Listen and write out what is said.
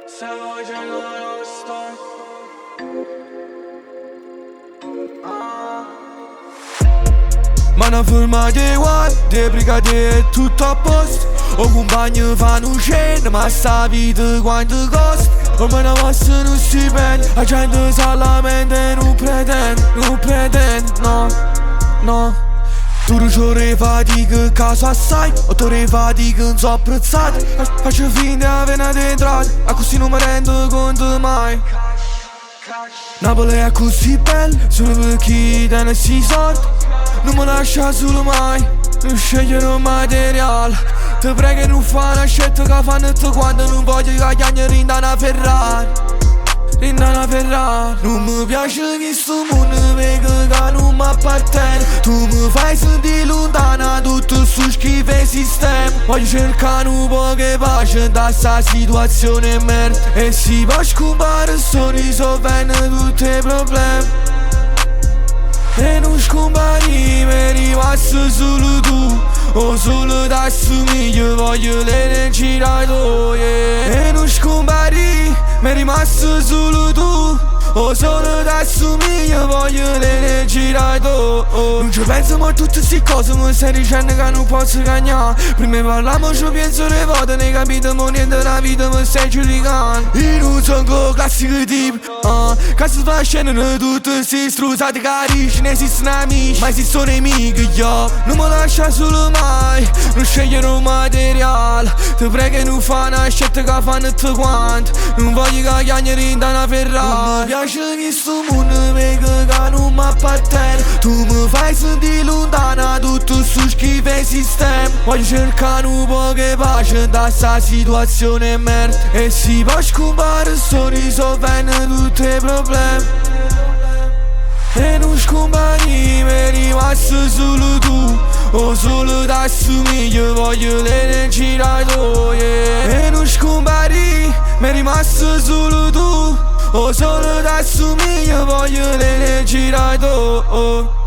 Se vogliono lo sto. Ma una forma di uguale, di brigate è tutto a posto. O compagni fanno scena, ma sta vita quanto costa. Ormai una mossa non si prende, la gente sa la mente, non pretende, no. Tu ci fatica caso assai, o tu fatica non so apprezzati. Faccio finta di avere entrate, a così non mi rendo conto mai. Napoli è così bella, solo per chi tiene si soldi. Non mi lascia solo mai, non scegliere un materiale. Ti prego non fa una scelta che fanno tu quando non voglio che chiagni rinda una Ferrari. Non mi piace che sto mondo vedo che non mi appartiene. Tu mi fai sentire lontana tutto su schifo e sistema. Voglio cercare un po' che pace da sta situazione merda. E si può scompare solo risolvendo tutti i problemi. E non scompari, mi è rimasto solo tu. O solo da assomiglia, voglio l'energia tua, yeah. E non scompari, mi è rimasto solo tu. O solo da assomiglia, voglio l'energia tua. Non ci penso ma a tutte queste cose, mi stai dicendo che non posso cagnare. Prima parliamo ci penso le volte, ne capito ma niente della vita mi stai giudicando. Io non sono un classico tipo, che si fa scena tutte queste strusate carisci. Ne esistono amici, ma esistono nemici, yo. Non mi lascia solo mai, non scegliere un materiale. Ti prego non fa una scelta che fanno tutti quanti. Non voglio che chiagni da una Ferrari. Mi piace che sto mondo vedo che non mi appartiene. Tu mi fai sentire lontana tutto su schifo e sistema. Voglio cercare un po' che pace da sta situazione merda. E si può scompare solo risolvendo tutti i problemi. E non scompari, mi è rimasto solo tu. O solo da assomiglia, voglio l'energia tua, yeah. E non scompari, mi è rimasto solo tu. O solo da assomiglia, voglio l'energia tua.